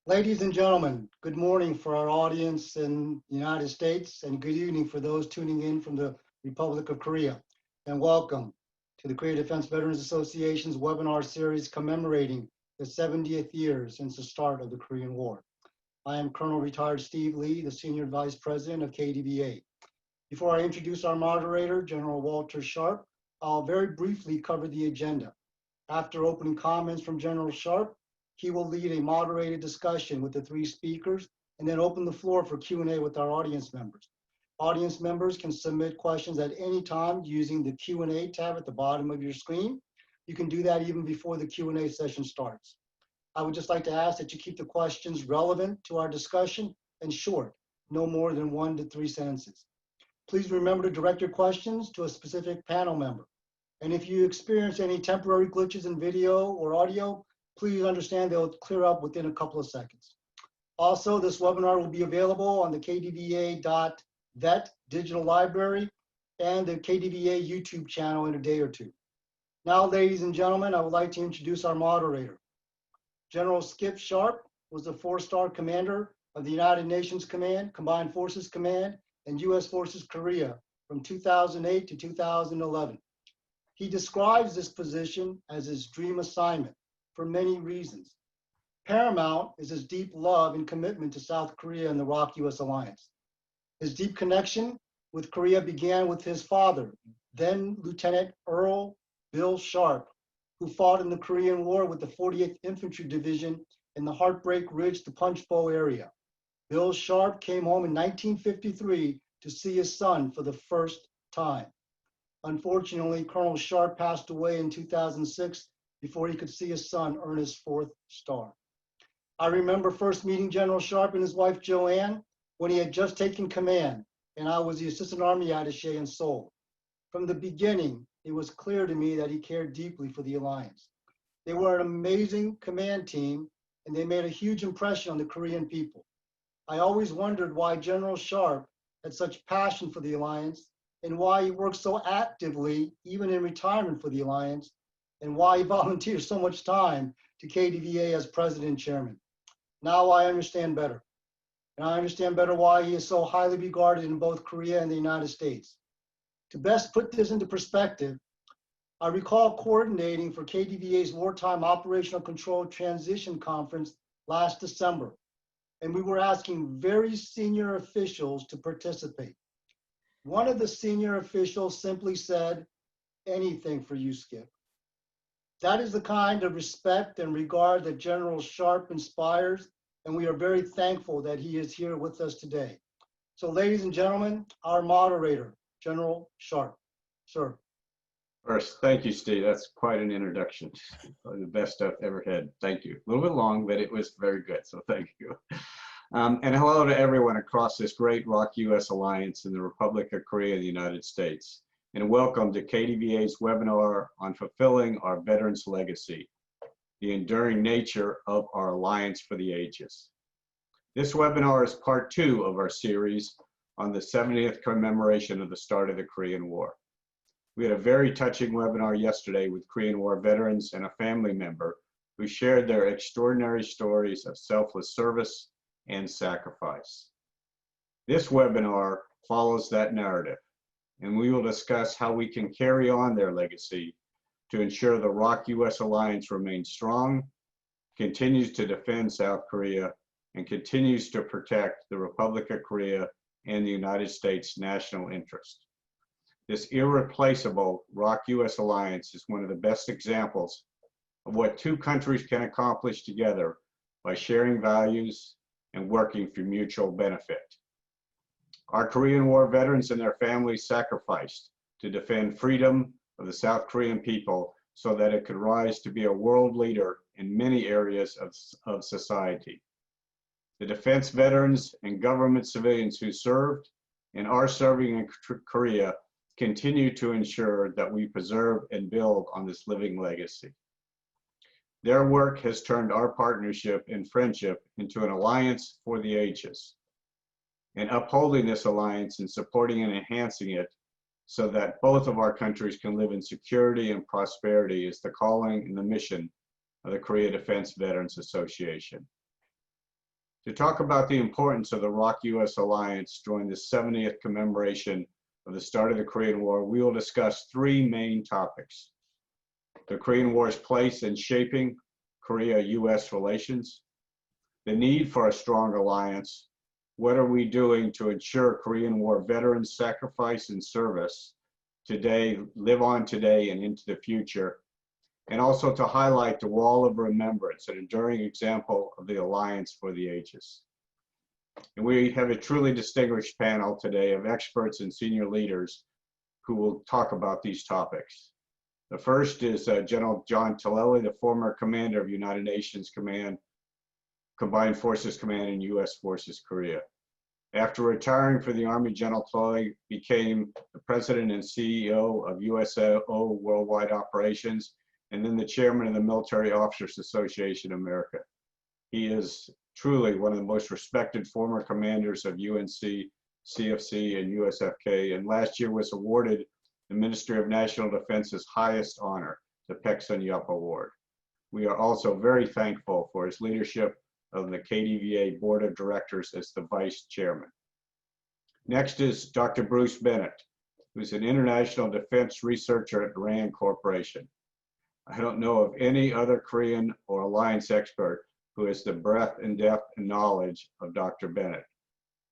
Ladies and gentlemen, good morning for our audience in the United States and good evening for those tuning in from the Republic of Korea. And welcome to the Korea Defense Veterans Association's webinar series commemorating the 70th year since the start of the Korean War. I am Colonel Retired Steve Lee, the Senior Vice President of KDVA. Before I introduce our moderator, General Walter Sharp, I'll very briefly cover the agenda. After opening comments from General Sharp, he will lead a moderated discussion with the three speakers and then open the floor for Q&A with our audience members. Audience members can submit questions at any time using the Q&A tab at the bottom of your screen. You can do that even before the Q&A session starts. I would just like to ask that you keep the questions relevant to our discussion and short, no more than 1 to 3 sentences. Please remember to direct your questions to a specific panel member. And if you experience any temporary glitches in video or audio, please understand they'll clear up within a couple of seconds. Also, this webinar will be available on the KDVA.vet digital library and the KDVA YouTube channel in a day or two. Now, ladies and gentlemen, I would like to introduce our moderator. General Skip Sharp was the 4-star commander of the United Nations Command, Combined Forces Command, and U.S. Forces Korea from 2008 to 2011. He describes this position as his dream assignment for many reasons. Paramount is his deep love and commitment to South Korea and the ROK-U.S. alliance. His deep connection with Korea began with his father, then Lieutenant Earl Bill Sharp, who fought in the Korean War with the 40th Infantry Division in the Heartbreak Ridge to Punchbowl area. Bill Sharp came home in 1953 to see his son for the first time. Unfortunately, Colonel Sharp passed away in 2006 before he could see his son earn his 4th star. I remember first meeting General Sharp and his wife Joanne when he had just taken command, and I was the Assistant Army Attaché in Seoul. From the beginning, it was clear to me that he cared deeply for the alliance. They were an amazing command team, and they made a huge impression on the Korean people. I always wondered why General Sharp had such passion for the alliance and why he worked so actively, even in retirement, for the alliance, and why he volunteered so much time to KDVA as president and chairman. Now I understand better. And I understand better why he is so highly regarded in both Korea and the United States. To best put this into perspective, I recall coordinating for KDVA's Wartime Operational Control Transition Conference last December, and we were asking very senior officials to participate. One of the senior officials simply said, "Anything for you, Skip." That is the kind of respect and regard that General Sharp inspires, and we are very thankful that he is here with us today. So ladies and gentlemen, our moderator, General Sharp. Sir. First, thank you, Steve. That's quite an introduction. Probably the best I've ever had. Thank you. A little bit long, but it was very good, so thank you. And hello to everyone across this great ROK-U.S. alliance in the Republic of Korea and the United States. And welcome to KDVA's webinar on fulfilling our veterans' legacy, the enduring nature of our alliance for the ages. This webinar is part 2 of our series on the 70th commemoration of the start of the Korean War. We had a very touching webinar yesterday with Korean War veterans and a family member who shared their extraordinary stories of selfless service and sacrifice. This webinar follows that narrative, and we will discuss how we can carry on their legacy to ensure the ROK-U.S. alliance remains strong, continues to defend South Korea, and continues to protect the Republic of Korea and the United States' national interest. This irreplaceable ROK-U.S. alliance is one of the best examples of what two countries can accomplish together by sharing values and working for mutual benefit. Our Korean War veterans and their families sacrificed to defend freedom of the South Korean people so that it could rise to be a world leader in many areas of society. The defense veterans and government civilians who served and are serving in Korea continue to ensure that we preserve and build on this living legacy. Their work has turned our partnership and friendship into an alliance for the ages. And upholding this alliance and supporting and enhancing it so that both of our countries can live in security and prosperity is the calling and the mission of the Korea Defense Veterans Association. To talk about the importance of the ROK-U.S. alliance during the 70th commemoration of the start of the Korean War, we will discuss three main topics: the Korean War's place in shaping Korea-U.S. relations, the need for a strong alliance, what are we doing to ensure Korean War veterans' sacrifice and service today live on today and into the future, and also to highlight the Wall of Remembrance, an enduring example of the alliance for the ages. And we have a truly distinguished panel today of experts and senior leaders who will talk about these topics. The first is General John Tilelli, the former commander of United Nations Combined Forces Command in U.S. Forces Korea. After retiring from the Army, General Tilelli became the president and CEO of USO Worldwide Operations, and then the chairman of the Military Officers Association of America. He is truly one of the most respected former commanders of UNC, CFC, and USFK, and last year was awarded the Ministry of National Defense's highest honor, the Paek Sun-yup Award. We are also very thankful for his leadership of the KDVA Board of Directors as the Vice Chairman. Next is Dr. Bruce Bennett, who's an international defense researcher at RAND Corporation. I don't know of any other Korean or alliance expert who has the breadth and depth and knowledge of Dr. Bennett.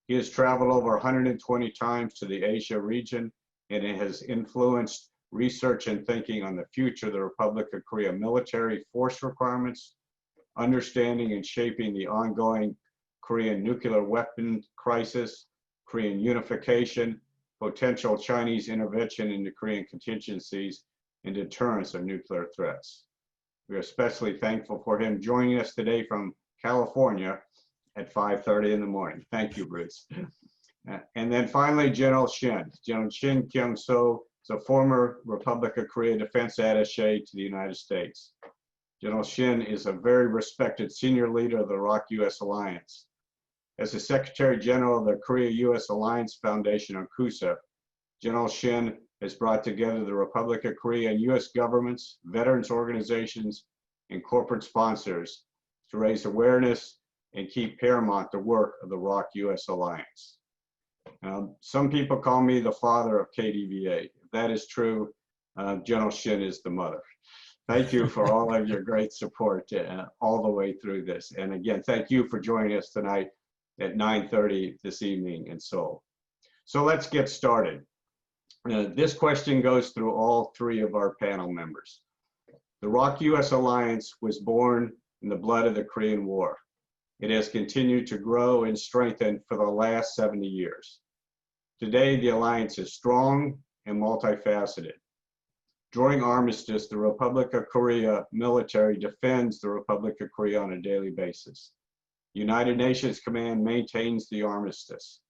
He has traveled over 120 times to the Asia region, and it has influenced research and thinking on the future of the Republic of Korea military force requirements, understanding and shaping the ongoing Korean nuclear weapon crisis, Korean unification, potential Chinese intervention into Korean contingencies, and deterrence of nuclear threats. We are especially thankful for him joining us today from California at 5:30 in the morning. Thank you, Bruce. And then finally, General Shin. General Shin Kyoung is a former Republic of Korea Defense Attaché to the United States. General Shin is a very respected senior leader of the ROK-U.S. Alliance. As the Secretary General of the Korea-U.S. Alliance Foundation, or KUSA, General Shin has brought together the Republic of Korea and U.S. governments, veterans organizations, and corporate sponsors to raise awareness and keep paramount the work of the ROK-U.S. Alliance. Some people call me the father of KDVA. If that is true, General Shin is the mother. Thank you for all of your great support all the way through this. And again, thank you for joining us tonight at 9:30 this evening in Seoul. So let's get started. This question goes through all three of our panel members. The ROK-U.S. Alliance was born in the blood of the Korean War. It has continued to grow and strengthen for the last 70 years. Today, the alliance is strong and multifaceted. During armistice, the Republic of Korea military defends the Republic of Korea on a daily basis. United Nations Command maintains the armistice.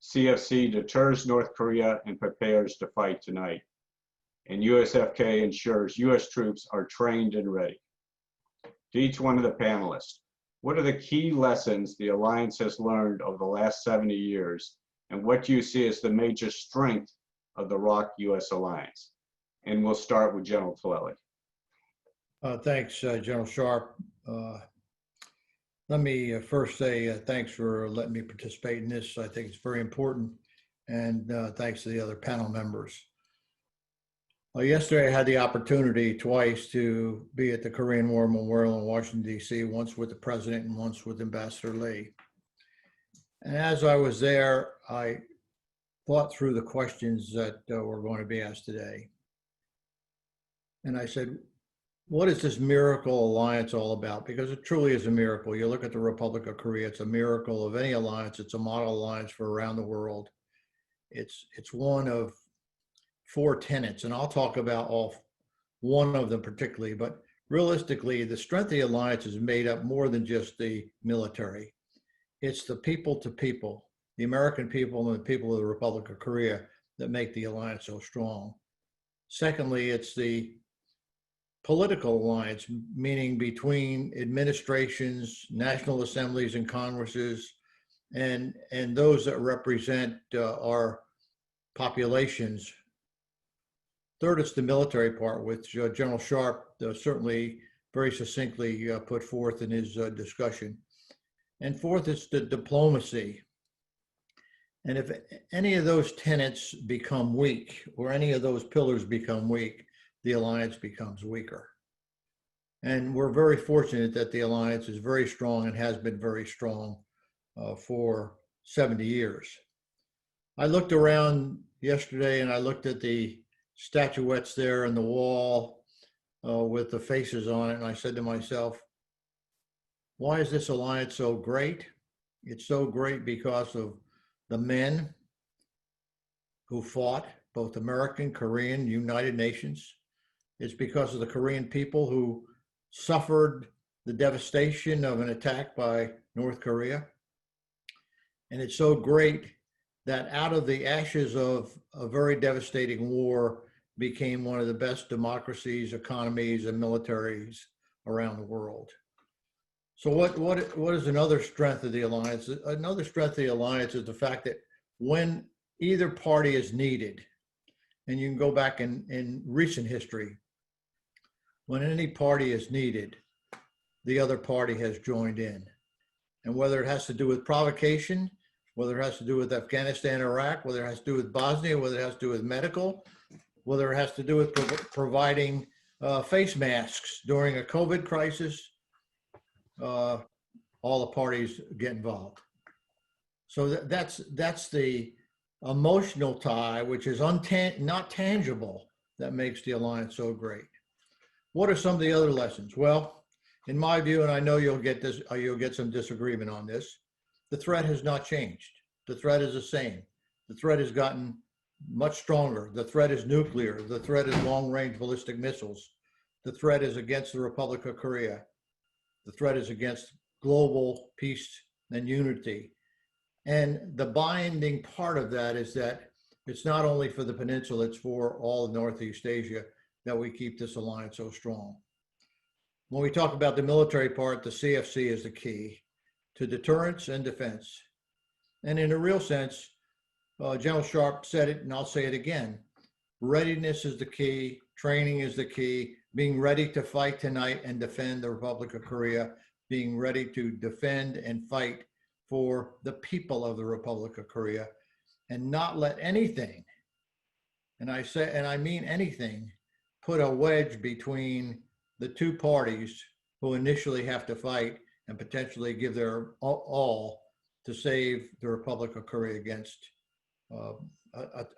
CFC deters North Korea and prepares to fight tonight. And USFK ensures U.S. troops are trained and ready. To each one of the panelists, what are the key lessons the alliance has learned over the last 70 years, and what do you see as the major strength of the ROK-U.S. Alliance? And we'll start with General Tilelli. Thanks, General Sharp. Let me first say thanks for letting me participate in this. I think it's very important, and thanks to the other panel members. Yesterday, I had the opportunity twice to be at the Korean War Memorial in Washington, D.C., once with the President and once with Ambassador Lee. And as I was there, I thought through the questions that were going to be asked today. And I said, what is this miracle alliance all about? Because it truly is a miracle. You look at the Republic of Korea, it's a miracle of any alliance. It's a model alliance for around the world. It's one of 4 tenets, and I'll talk about one of them particularly, but realistically, the strength of the alliance is made up more than just the military. It's the people to people, the American people and the people of the Republic of Korea that make the alliance so strong. Secondly, it's the political alliance, meaning between administrations, national assemblies and congresses, and those that represent our populations. Third, it's the military part, which General Sharp certainly very succinctly put forth in his discussion. And fourth is the diplomacy. And if any of those tenets become weak, or any of those pillars become weak, the alliance becomes weaker. And we're very fortunate that the alliance is very strong and has been very strong for 70 years. I looked around yesterday and I looked at the statuettes there on the wall with the faces on it, and I said to myself, why is this alliance so great? It's so great because of the men who fought, both American, Korean, United Nations. It's because of the Korean people who suffered the devastation of an attack by North Korea. And it's so great that out of the ashes of a very devastating war became one of the best democracies, economies, and militaries around the world. So what is another strength of the alliance? Another strength of the alliance is the fact that when either party is needed, and you can go back in recent history, when any party is needed, the other party has joined in. And whether it has to do with provocation, whether it has to do with Afghanistan, Iraq, whether it has to do with Bosnia, whether it has to do with medical, whether it has to do with providing face masks during a COVID crisis, all the parties get involved. So that's the emotional tie, which is not tangible, that makes the alliance so great. What are some of the other lessons? Well, in my view, and I know you'll get some disagreement on this, the threat has not changed. The threat is the same. The threat has gotten much stronger. The threat is nuclear. The threat is long-range ballistic missiles. The threat is against the Republic of Korea. The threat is against global peace and unity. And the binding part of that is that it's not only for the peninsula, it's for all of Northeast Asia that we keep this alliance so strong. When we talk about the military part, the CFC is the key to deterrence and defense. And in a real sense, General Sharp said it, and I'll say it again, readiness is the key, training is the key, being ready to fight tonight and defend the Republic of Korea, being ready to defend and fight for the people of the Republic of Korea, and not let anything, and I mean anything, put a wedge between the two parties who initially have to fight and potentially give their all to save the Republic of Korea against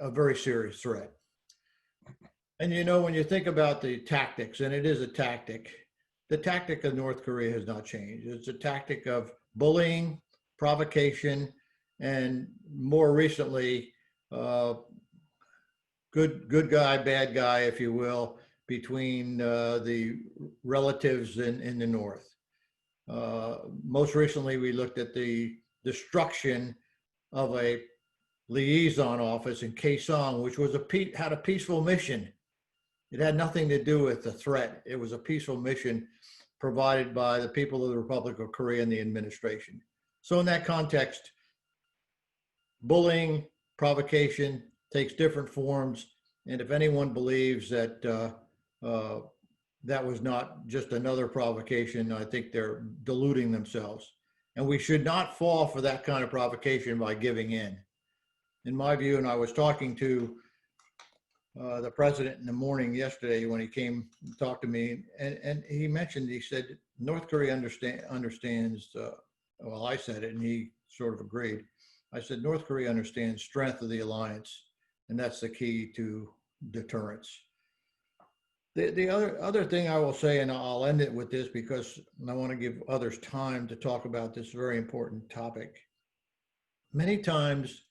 a very serious threat. And you know, when you think about the tactics, and it is a tactic, the tactic of North Korea has not changed. It's a tactic of bullying, provocation, and more recently, good guy, bad guy, if you will, between the relatives in the North. Most recently, we looked at the destruction of a liaison office in Kyoung, which was had a peaceful mission. It had nothing to do with the threat. It was a peaceful mission provided by the people of the Republic of Korea and the administration. So in that context, bullying, provocation takes different forms. And if anyone believes that that was not just another provocation, I think they're deluding themselves. And we should not fall for that kind of provocation by giving in. In my view, and I was talking to the president in the morning yesterday when he came and talked to me, and he mentioned, he said, North Korea understands, well, I said it and he sort of agreed. I said, North Korea understands strength of the alliance, and that's the key to deterrence. The other thing I will say, and I'll end it with this because I want to give others time to talk about this very important topic. Many times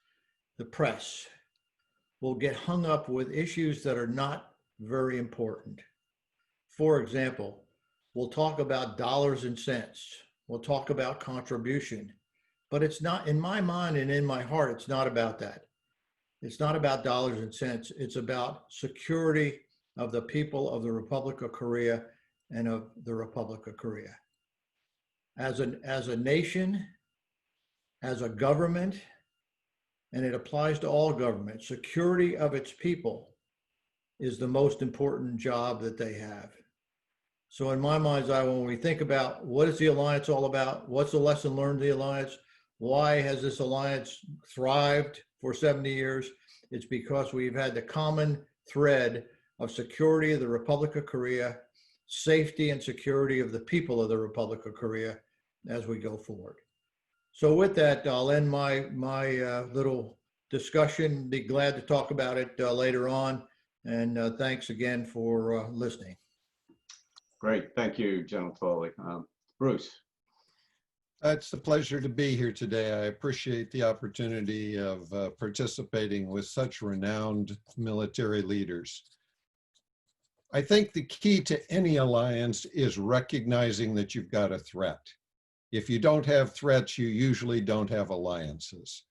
the press will get hung up with issues that are not very important. For example, we'll talk about dollars and cents. We'll talk about contribution, but it's not, in my mind and in my heart, it's not about that. It's not about dollars and cents. It's about security of the people of the Republic of Korea and of the Republic of Korea. As a nation, as a government, and it applies to all governments, security of its people is the most important job that they have. So in my mind's eye, when we think about what is the alliance all about, what's the lesson learned of the alliance, why has this alliance thrived for 70 years? It's because we've had the common thread of security of the Republic of Korea, safety and security of the people of the Republic of Korea as we go forward. So with that, I'll end my little discussion. Be glad to talk about it later on. And thanks again for listening. Great. Thank you, General Tilelli. Bruce. It's a pleasure to be here today. I appreciate the opportunity of participating with such renowned military leaders. I think the key to any alliance is recognizing that you've got a threat. If you don't have threats, you usually don't have alliances.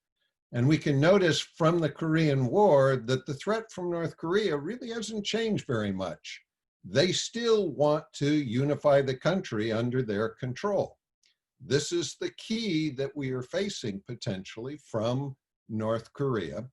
And we can notice from the Korean War that the threat from North Korea really hasn't changed very much. They still want to unify the country under their control. This is the key that we are facing potentially from North Korea.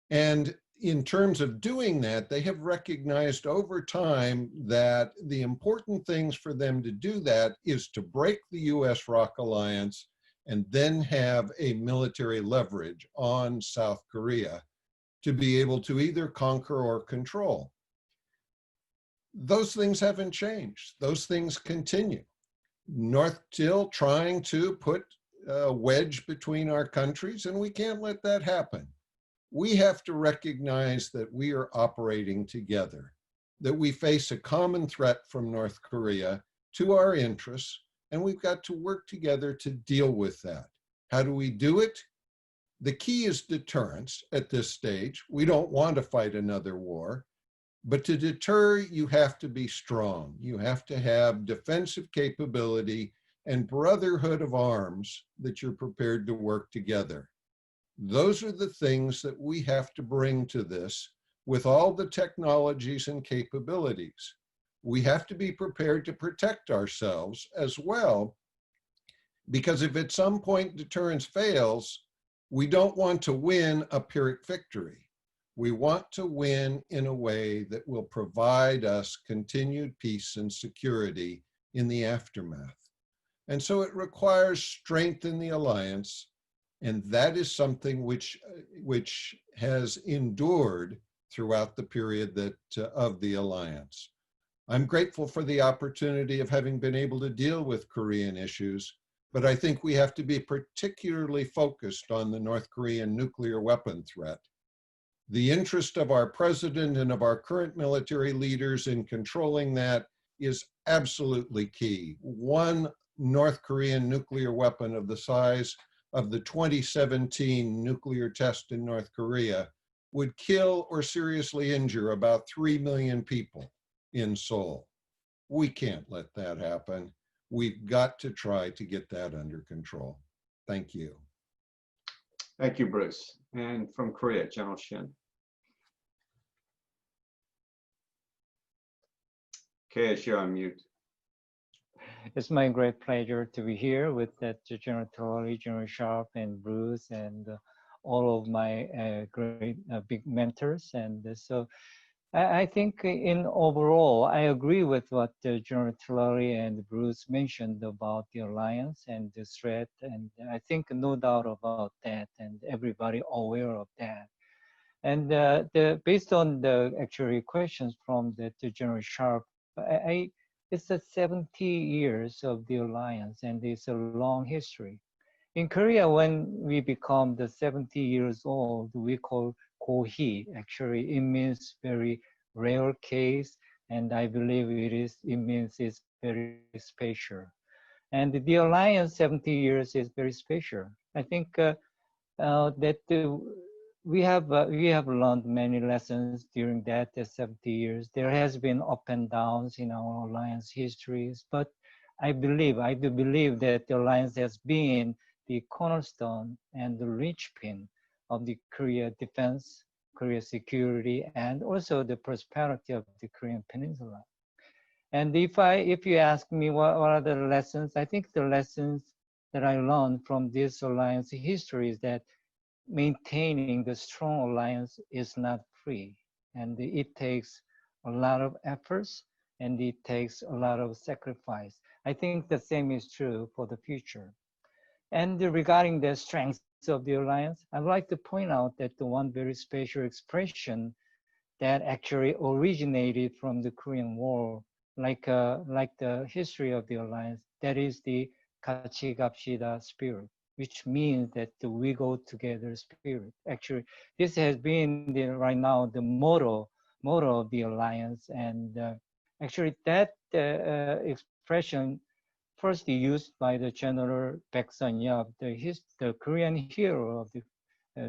And in terms of doing that, they have recognized over time that the important things for them to do that is to break the US ROK alliance and then have a military leverage on South Korea to be able to either conquer or control. Those things haven't changed. Those things continue. North still trying to put a wedge between our countries, and we can't let that happen. We have to recognize that we are operating together, that we face a common threat from North Korea to our interests, and we've got to work together to deal with that. How do we do it? The key is deterrence at this stage. We don't want to fight another war. But to deter, you have to be strong. You have to have defensive capability and brotherhood of arms that you're prepared to work together. Those are the things that we have to bring to this with all the technologies and capabilities. We have to be prepared to protect ourselves as well, because if at some point deterrence fails, we don't want to win a Pyrrhic victory. We want to win in a way that will provide us continued peace and security in the aftermath. And so it requires strength in the alliance, and that is something which has endured throughout the period of the alliance. I'm grateful for the opportunity of having been able to deal with Korean issues, but I think we have to be particularly focused on the North Korean nuclear weapon threat. The interest of our president and of our current military leaders in controlling that is absolutely key. One North Korean nuclear weapon of the size of the 2017 nuclear test in North Korea would kill or seriously injure about 3 million people in Seoul. We can't let that happen. We've got to try to get that under control. Thank you. Thank you, Bruce. And from Korea, General Shin. Okay, you're on mute. It's my great pleasure to be here with General Tilelli, General Sharp, and Bruce, and all of my great big mentors. And so I think in overall, I agree with what General Tilelli and Bruce mentioned about the alliance and the threat. And I think no doubt about that, and everybody aware of that. And based on the actually questions from the General Sharp, it's the 70 years of the alliance, and it's a long history. In Korea, when we become the 70 years old, we call 고희. Actually, it means very rare case, and I believe it means it's very special. And the alliance 70 years is very special. I think that we have learned many lessons during that 70 years. There has been up and downs in our alliance histories, but I do believe that the alliance has been the cornerstone and the linchpin of the Korea defense, Korea security, and also the prosperity of the Korean Peninsula. And if you ask me what are the lessons, I think the lessons that I learned from this alliance history is that maintaining the strong alliance is not free, and it takes a lot of efforts and it takes a lot of sacrifice. I think the same is true for the future. And regarding the strengths of the alliance, I'd like to point out that the one very special expression that actually originated from the Korean War, like the history of the alliance, that is the 같이 갑시다 spirit, which means that we go together spirit. Actually, this has been right now the motto of the alliance, and actually that expression first used by the General Baek Sun-yeop, the Korean hero of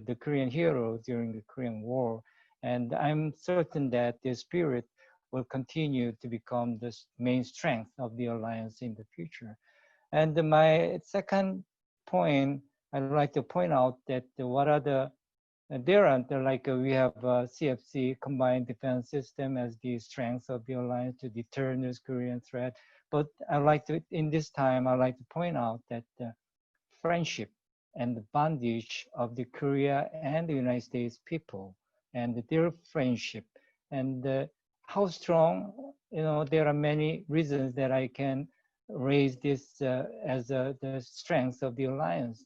the Korean hero during the Korean War. And I'm certain that the spirit will continue to become the main strength of the alliance in the future. And my second point, I'd like to point out that what are there are we have CFC, Combined Defense System, as the strength of the alliance to deter North Korean threat. But in this time, I'd like to point out that the friendship and the bondage of the Korea and the United States people and their friendship and how strong, there are many reasons that I can raise this as the strength of the alliance.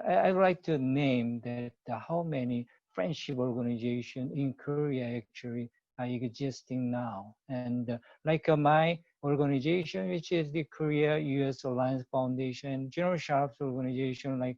I'd like to name that how many friendship organizations in Korea actually are existing now. And my organization, which is the Korea-U.S. Alliance Foundation, General Sharp's organization,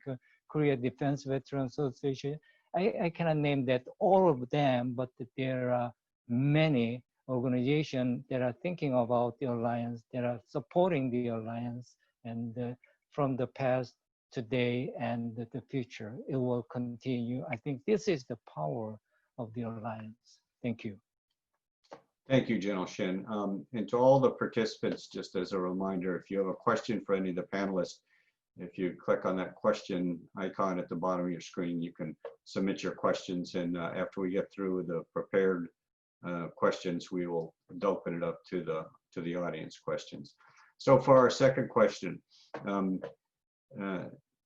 Korea Defense Veterans Association, I cannot name that all of them, but there are many organizations that are thinking about the alliance, that are supporting the alliance, and from the past, today, and the future, it will continue. I think this is the power of the alliance. Thank you. Thank you, General Shin. And to all the participants, just as a reminder, if you have a question for any of the panelists, if you click on that question icon at the bottom of your screen, you can submit your questions. And after we get through the prepared questions, we will open it up to the audience questions. So for our second question,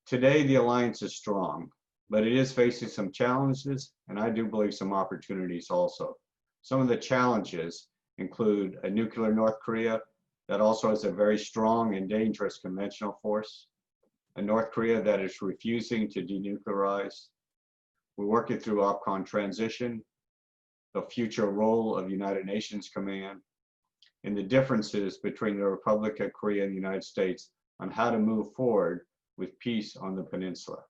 today the alliance is strong, but it is facing some challenges, and I do believe some opportunities also. Some of the challenges include a nuclear North Korea that also has a very strong and dangerous conventional force, a North Korea that is refusing to denuclearize. We're working through OPCON transition, the future role of United Nations Command, and the differences between the Republic of Korea and the United States on how to move forward with peace on the peninsula.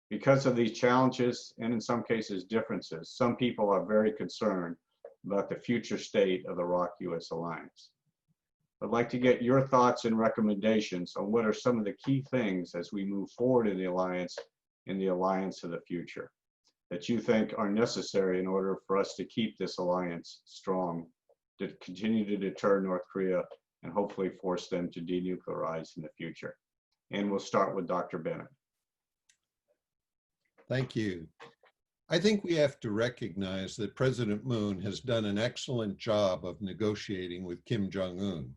Because of these challenges, and in some cases differences, some people are very concerned about the future state of the ROK-U.S. alliance. I'd like to get your thoughts and recommendations on what are some of the key things as we move forward in the alliance of the future that you think are necessary in order for us to keep this alliance strong, to continue to deter North Korea and hopefully force them to denuclearize in the future. And we'll start with Dr. Bennett. Thank you. I think we have to recognize that President Moon has done an excellent job of negotiating with Kim Jong-un.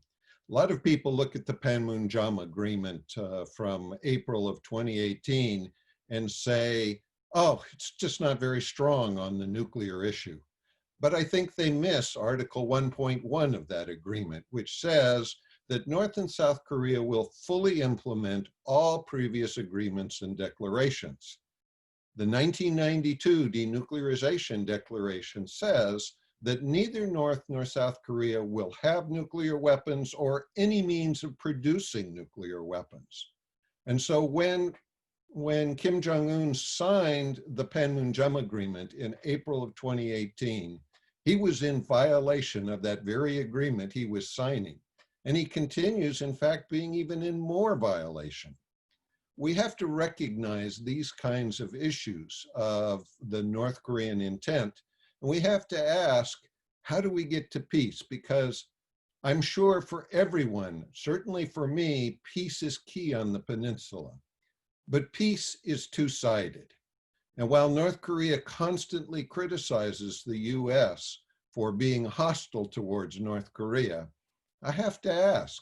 A lot of people look at the Panmunjom Agreement from April of 2018 and say, oh, it's just not very strong on the nuclear issue. But I think they miss Article 1.1 of that agreement, which says that North and South Korea will fully implement all previous agreements and declarations. The 1992 Denuclearization Declaration says that neither North nor South Korea will have nuclear weapons or any means of producing nuclear weapons. And so when Kim Jong-un signed the Panmunjom Agreement in April of 2018, he was in violation of that very agreement he was signing. And he continues, in fact, being even in more violation. We have to recognize these kinds of issues of the North Korean intent. And we have to ask, how do we get to peace? Because I'm sure for everyone, certainly for me, peace is key on the peninsula. But peace is two-sided. And while North Korea constantly criticizes the U.S. for being hostile towards North Korea, I have to ask,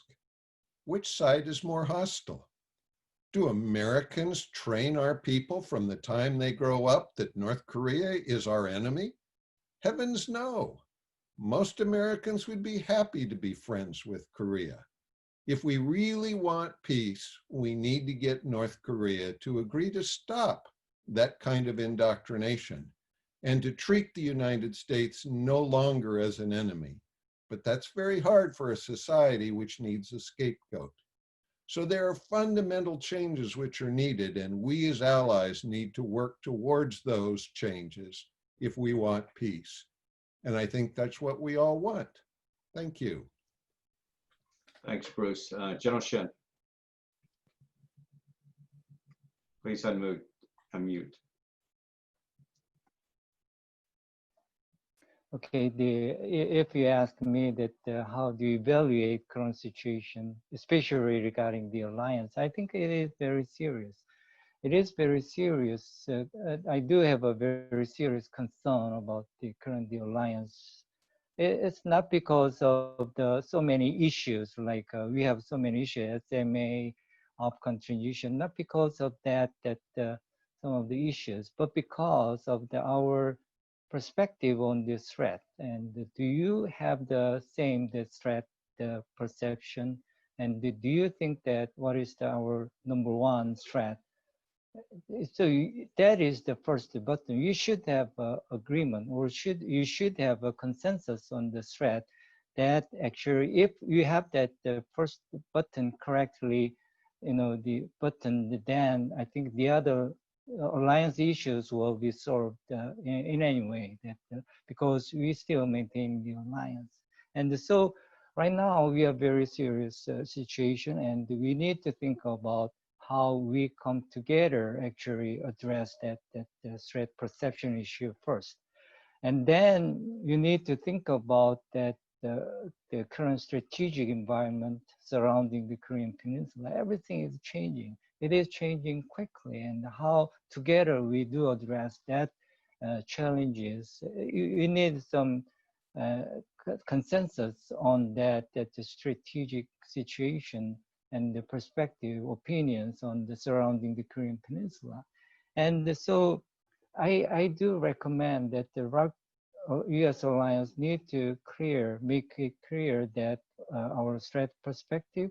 which side is more hostile? Do Americans train our people from the time they grow up that North Korea is our enemy? Heavens no. Most Americans would be happy to be friends with Korea. If we really want peace, we need to get North Korea to agree to stop that kind of indoctrination and to treat the United States no longer as an enemy. But that's very hard for a society which needs a scapegoat. So there are fundamental changes which are needed, and we as allies need to work towards those changes if we want peace. And I think that's what we all want. Thank you. Thanks, Bruce. General Shin. Please unmute. Okay, if you ask me that how do you evaluate current situation, especially regarding the alliance, I think it is very serious. It is very serious. I do have a very serious concern about the current alliance. It's not because of the so many issues, like we have so many issues, SMA, of contribution, not because of that some of the issues, but because of our perspective on this threat. And do you have the same threat perception? And do you think that what is our number one threat? So that is the first button. You should have agreement, or you should have a consensus on the threat. That actually, if you have that the first button correctly, the button, then I think the other alliance issues will be solved in any way, because we still maintain the alliance. And so right now we are very serious situation, and we need to think about how we come together actually address that threat perception issue first. And then you need to think about that the current strategic environment surrounding the Korean Peninsula. Everything is changing. It is changing quickly, and how together we do address that challenges. You need some consensus on that the strategic situation and the perspective, opinions on the surrounding the Korean Peninsula. And so I do recommend that the ROK-U.S. alliance need to make it clear that our threat perspective,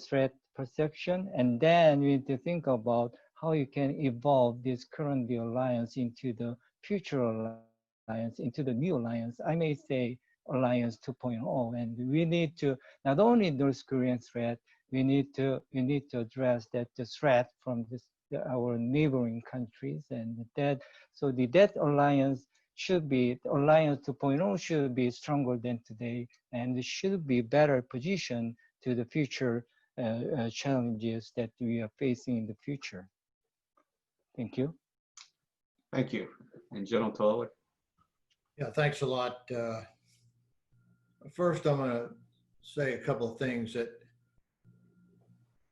threat perception, and then we need to think about how you can evolve this current alliance into the future alliance, into the new alliance. I may say Alliance 2.0, and we need to not only North Korean threat, we need to address that the threat from our neighboring countries, and that alliance should be, Alliance 2.0 should be stronger than today, and should be better positioned to the future challenges that we are facing in the future. Thank you. Thank you. And General Tilelli. Yeah, thanks a lot. First, I'm going to say a couple of things that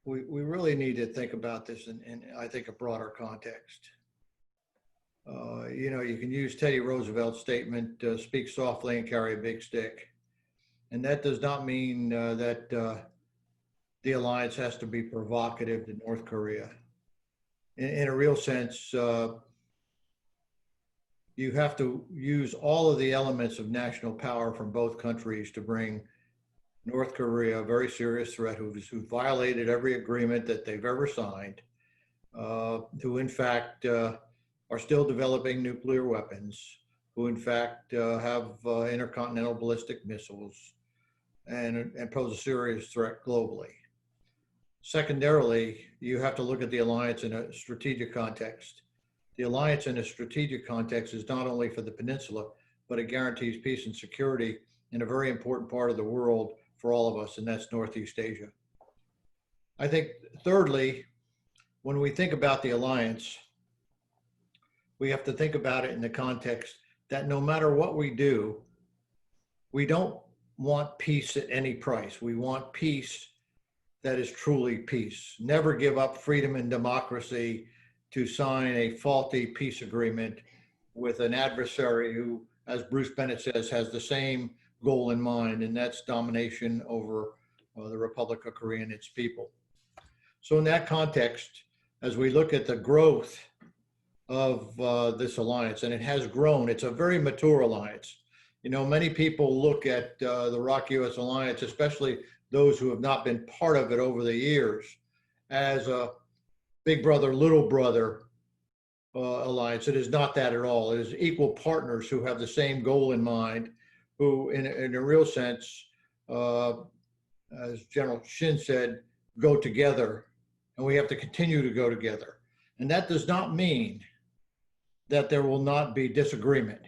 we really need to think about this in I think, a broader context. You can use Teddy Roosevelt's statement, speak softly and carry a big stick. And that does not mean that the alliance has to be provocative to North Korea. In a real sense, you have to use all of the elements of national power from both countries to bring North Korea, a very serious threat, who violated every agreement that they've ever signed, who in fact are still developing nuclear weapons, who in fact have intercontinental ballistic missiles and pose a serious threat globally. Secondarily, you have to look at the alliance in a strategic context. The alliance in a strategic context is not only for the peninsula, but it guarantees peace and security in a very important part of the world for all of us, and that's Northeast Asia. I think, thirdly, when we think about the alliance, we have to think about it in the context that no matter what we do, we don't want peace at any price. We want peace that is truly peace. Never give up freedom and democracy to sign a faulty peace agreement with an adversary who, as Bruce Bennett says, has the same goal in mind, and that's domination over the Republic of Korea and its people. So in that context, as we look at the growth of this alliance, and it has grown, it's a very mature alliance. You know, many people look at the ROK-U.S. Alliance, especially those who have not been part of it over the years, as a big brother, little brother alliance. It is not that at all. It is equal partners who have the same goal in mind, who in a real sense, as General Shin said, go together, and we have to continue to go together. And that does not mean that there will not be disagreement.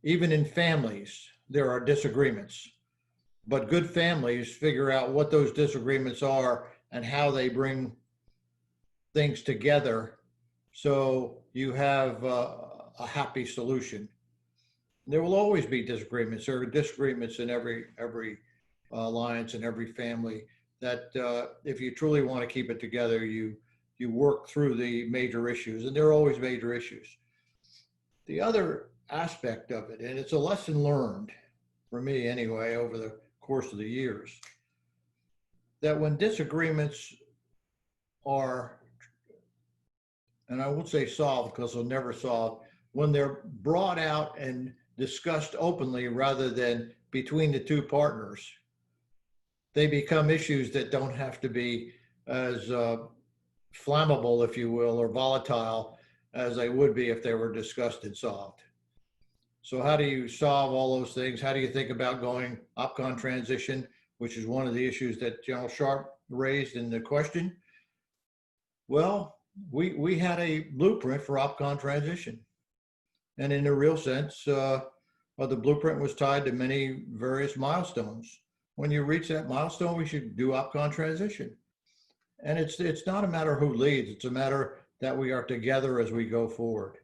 Even in families, there are disagreements, but good families figure out what those disagreements are and how they bring things together so you have a happy solution. There will always be disagreements. There are disagreements in every alliance and every family that if you truly want to keep it together, you work through the major issues, and there are always major issues. The other aspect of it, and it's a lesson learned for me anyway over the course of the years, that when disagreements are, and I won't say solved because they'll never solve, when they're brought out and discussed openly rather than between the two partners, they become issues that don't have to be as flammable, if you will, or volatile as they would be if they were discussed and solved. So how do you solve all those things? How do you think about going OPCON transition, which is one of the issues that General Sharp raised in the question? Well, we had a blueprint for OPCON transition. And in a real sense, the blueprint was tied to many various milestones. When you reach that milestone, we should do OPCON transition. And it's not a matter who leads, it's a matter that we are together as we go forward.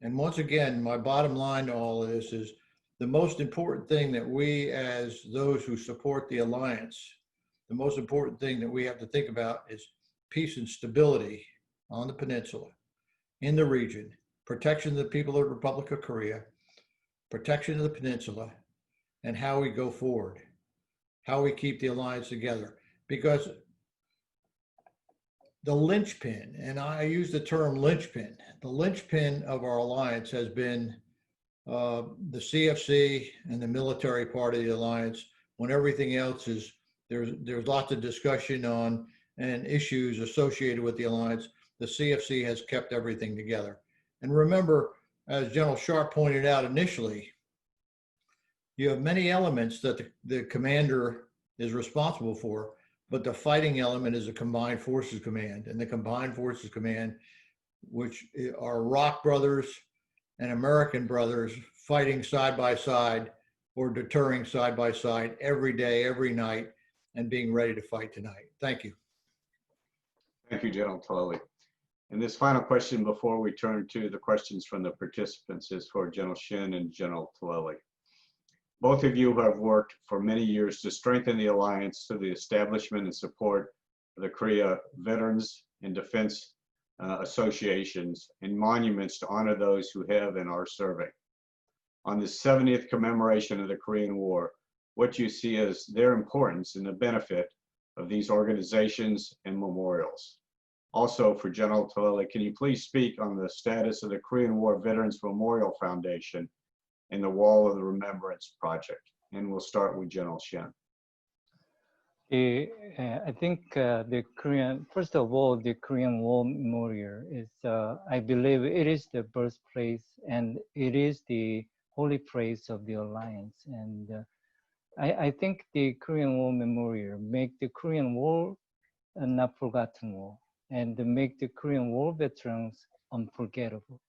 And once again, my bottom line to all of this is the most important thing that we, as those who support the alliance, the most important thing that we have to think about is peace and stability on the peninsula, in the region, protection of the people of the Republic of Korea, protection of the peninsula, and how we go forward, how we keep the alliance together. Because the linchpin, and I use the term linchpin, the linchpin of our alliance has been the CFC and the military part of the alliance, when everything else is, there's lots of discussion on and issues associated with the alliance. The CFC has kept everything together. And remember, as General Sharp pointed out initially, you have many elements that the commander is responsible for, but the fighting element is a Combined Forces Command. And the Combined Forces Command, which are ROK brothers and American brothers fighting side by side or deterring side by side every day, every night, and being ready to fight tonight. Thank you. Thank you, General Tilelli. And this final question before we turn to the questions from the participants is for General Shin and General Tilelli. Both of you have worked for many years to strengthen the alliance through the establishment and support of the Korea Veterans and Defense Associations and monuments to honor those who have and are serving. On the 70th commemoration of the Korean War, what you see as their importance and the benefit of these organizations and memorials. Also, for General Tilelli, can you please speak on the status of the Korean War Veterans Memorial Foundation and the Wall of Remembrance project? And we'll start with General Shin. I think the Korean, first of all, the Korean War Memorial is, I believe it is the birthplace and it is the holy place of the alliance. And I think the Korean War Memorial make the Korean War a not forgotten war, and make the Korean War veterans unforgettable.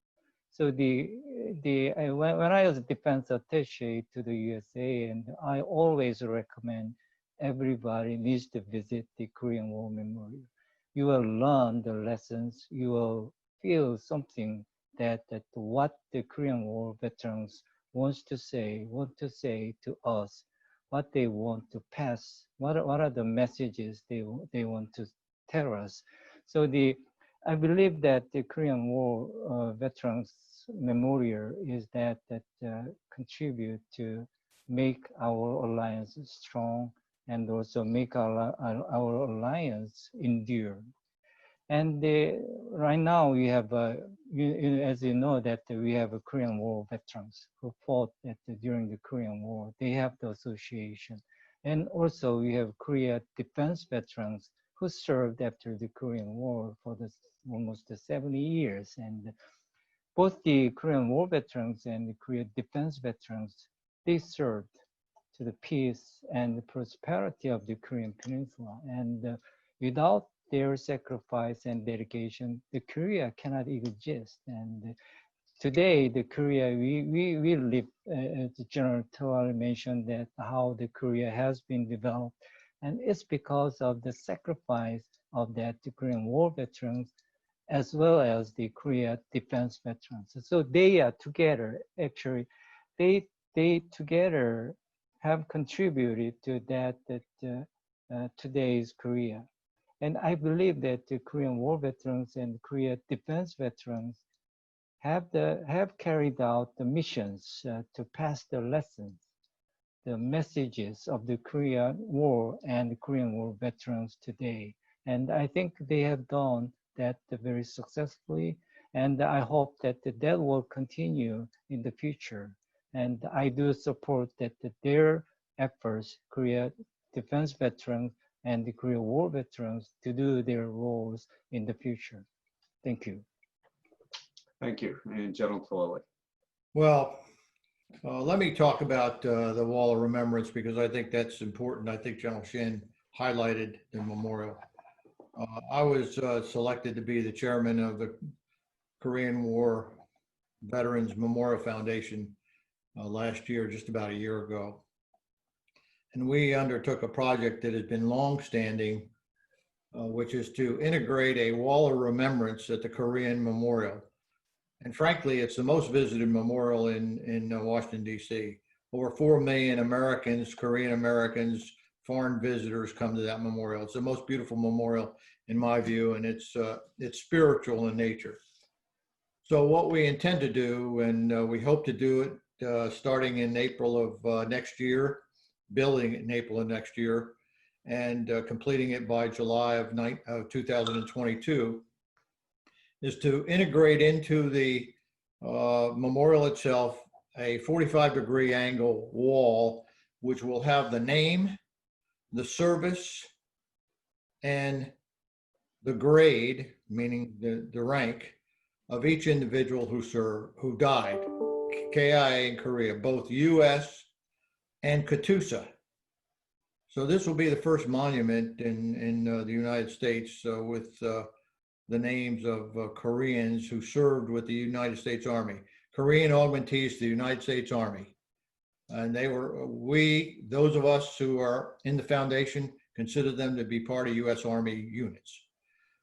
So when I was defense attaché to the USA, and I always recommend everybody needs to visit the Korean War Memorial. You will learn the lessons. You will feel something that what the Korean War veterans want to say to us, what they want to pass, what are the messages they want to tell us. So I believe that the Korean War Veterans Memorial is that contribute to make our alliance strong and also make our alliance endure. And right now we have, as you know, that we have a Korean War veterans who fought during the Korean War. They have the association. And also we have Korea defense veterans who served after the Korean War for almost 70 years. And both the Korean War veterans and the Korea defense veterans, they served to the peace and the prosperity of the Korean Peninsula. And without their sacrifice and dedication, the Korea cannot exist. And today, the Korea, we live, as General Tilelli mentioned, that how the Korea has been developed. And it's because of the sacrifice of that the Korean War veterans, as well as the Korea defense veterans. So they are together, actually, they together have contributed to that today's Korea. And I believe that the Korean War veterans and Korea defense veterans have carried out the missions to pass the lessons, the messages of the Korean War and the Korean War veterans today. And I think they have done that very successfully. And I hope that that will continue in the future. And I do support that their efforts, Korea defense veterans and the Korean War veterans, to do their roles in the future. Thank you. Thank you. And General Tilelli. Well, let me talk about the Wall of Remembrance because I think that's important. I think General Shin highlighted the memorial. I was selected to be the chairman of the Korean War Veterans Memorial Foundation last year, just about a year ago. And we undertook a project that has been longstanding, which is to integrate a Wall of Remembrance at the Korean Memorial. And frankly, it's the most visited memorial in Washington, D.C. Over 4 million Americans, Korean Americans, foreign visitors come to that memorial. It's the most beautiful memorial in my view, and it's spiritual in nature. So what we intend to do, and we hope to do it starting in April of next year, building it in April of next year, and completing it by July of 2022, is to integrate into the memorial itself a 45-degree angle wall, which will have the name, the service, and the grade, meaning the rank, of each individual who died, KIA in Korea, both U.S. and KATUSA. So this will be the first monument in the United States with the names of Koreans who served with the United States Army, Korean augmentees to the United States Army. And those of us who are in the foundation, consider them to be part of U.S. Army units.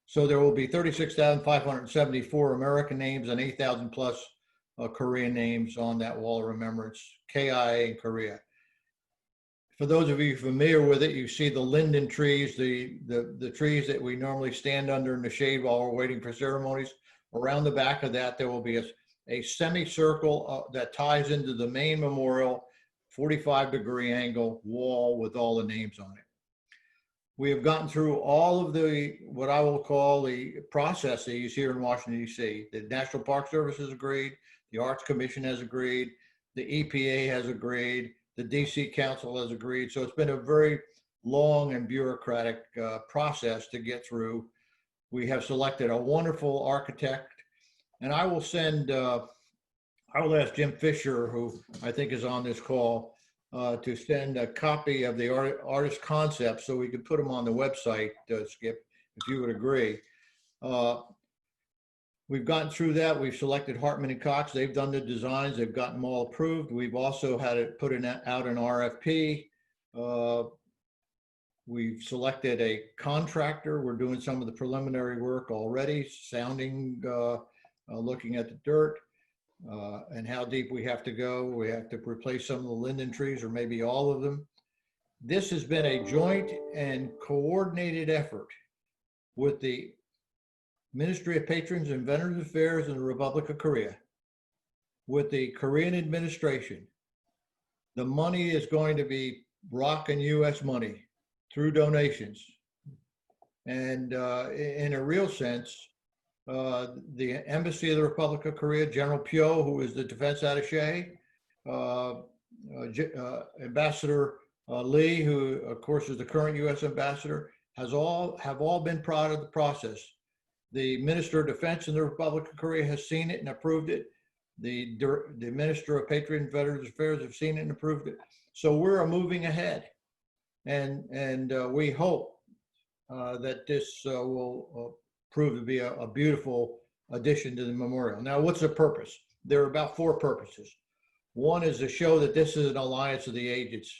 So there will be 36,574 American names and 8,000 plus Korean names on that Wall of Remembrance, KIA in Korea. For those of you familiar with it, you see the linden trees, the trees that we normally stand under in the shade while we're waiting for ceremonies. Around the back of that, there will be a semicircle that ties into the main memorial, 45-degree angle wall with all the names on it. We have gotten through all of what I will call the processes here in Washington, D.C. The National Park Service has agreed, the Arts Commission has agreed, the EPA has agreed, the DC Council has agreed. So it's been a very long and bureaucratic process to get through. We have selected a wonderful architect, and I will ask Jim Fisher, who I think is on this call, to send a copy of the artist concept so we could put them on the website, Skip, if you would agree. We've gotten through that. We've selected Hartman and Cox. They've done the designs. They've gotten them all approved. We've also had it put out an RFP. We've selected a contractor. We're doing some of the preliminary work already, sounding, looking at the dirt and how deep we have to go. We have to replace some of the linden trees or maybe all of them. This has been a joint and coordinated effort with the Ministry of Patrons and Veterans Affairs in the Republic of Korea, with the Korean administration. The money is going to be ROK and U.S. money through donations. And in a real sense, the Embassy of the Republic of Korea, General Pyo, who is the defense attaché, Ambassador Lee, who of course is the current U.S. ambassador, have all been part of the process. The Minister of Defense in the Republic of Korea has seen it and approved it. The Minister of Patriot and Veterans Affairs have seen it and approved it. So we're moving ahead, and we hope that this will prove to be a beautiful addition to the memorial. Now, what's the purpose? There are about 4 purposes. One is to show that this is an alliance of the ages.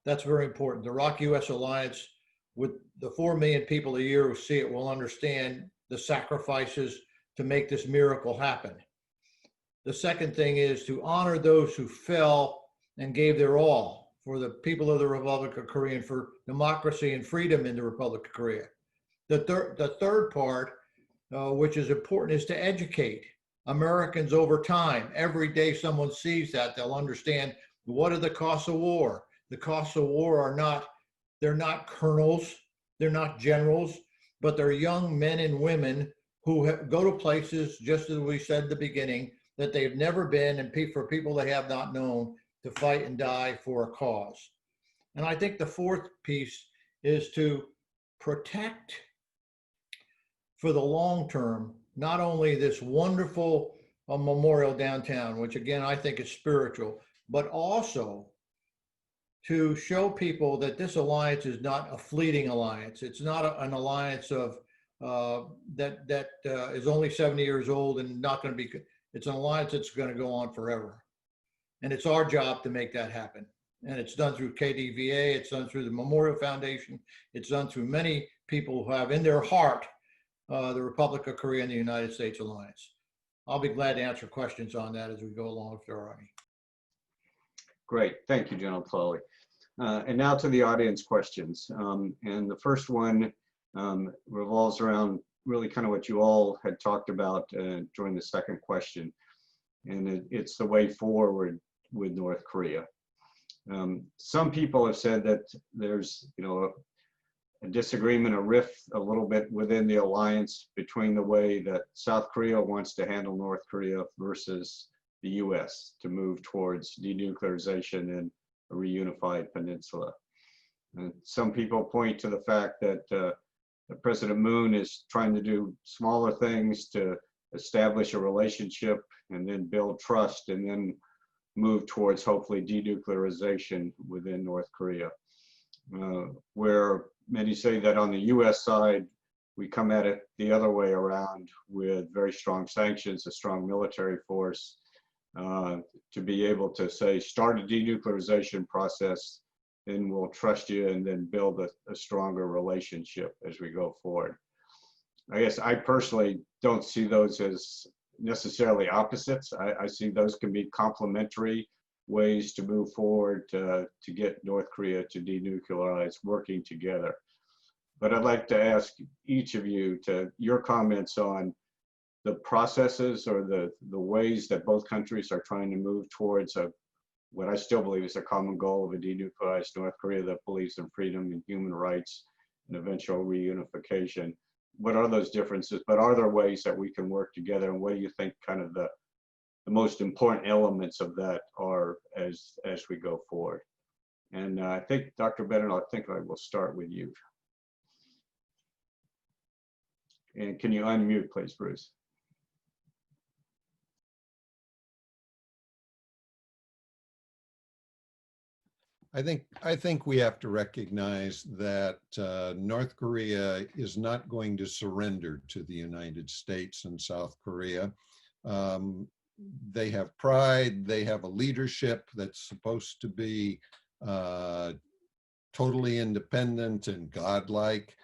That's very important. The ROK-U.S. alliance, with the 4 million people a year who see it, will understand the sacrifices to make this miracle happen. The second thing is to honor those who fell and gave their all for the people of the Republic of Korea and for democracy and freedom in the Republic of Korea. The third part, which is important, is to educate Americans over time. Every day someone sees that, they'll understand what are the costs of war. The costs of war are not, they're not colonels, they're not generals, but they're young men and women who go to places, just as we said at the beginning, that they've never been, and for people they have not known, to fight and die for a cause. And I think the fourth piece is to protect for the long term, not only this wonderful memorial downtown, which again, I think is spiritual, but also to show people that this alliance is not a fleeting alliance. It's not an alliance of that is only 70 years old and not going to be, it's an alliance that's going to go on forever. And it's our job to make that happen. And it's done through KDVA, it's done through the Memorial Foundation, it's done through many people who have in their heart the Republic of Korea and the United States alliance. I'll be glad to answer questions on that as we go along if there are any. Great, thank you, General Tilelli. And now to the audience questions. And the first one revolves around really kind of what you all had talked about during the second question. And it's the way forward with North Korea. Some people have said that there's, a disagreement, a rift a little bit within the alliance between the way that South Korea wants to handle North Korea versus the U.S. to move towards denuclearization and a reunified peninsula. And some people point to the fact that President Moon is trying to do smaller things to establish a relationship and then build trust and then move towards hopefully denuclearization within North Korea. Where many say that on the U.S. side, we come at it the other way around with very strong sanctions, a strong military force, to be able to say, start a denuclearization process, then we'll trust you and then build a stronger relationship as we go forward. I guess I personally don't see those as necessarily opposites. I see those can be complementary ways to move forward to get North Korea to denuclearize, working together. But I'd like to ask each of you to your comments on the processes or the ways that both countries are trying to move towards what I still believe is a common goal of a denuclearized North Korea that believes in freedom and human rights and eventual reunification. What are those differences? But are there ways that we can work together? And what do you think kind of the most important elements of that are as we go forward? And I think, Dr. Bennett, I think I will start with you. And can you unmute, please, Bruce? I think we have to recognize that North Korea is not going to surrender to the United States and South Korea. They have pride, they have a leadership that's supposed to be totally independent and godlike.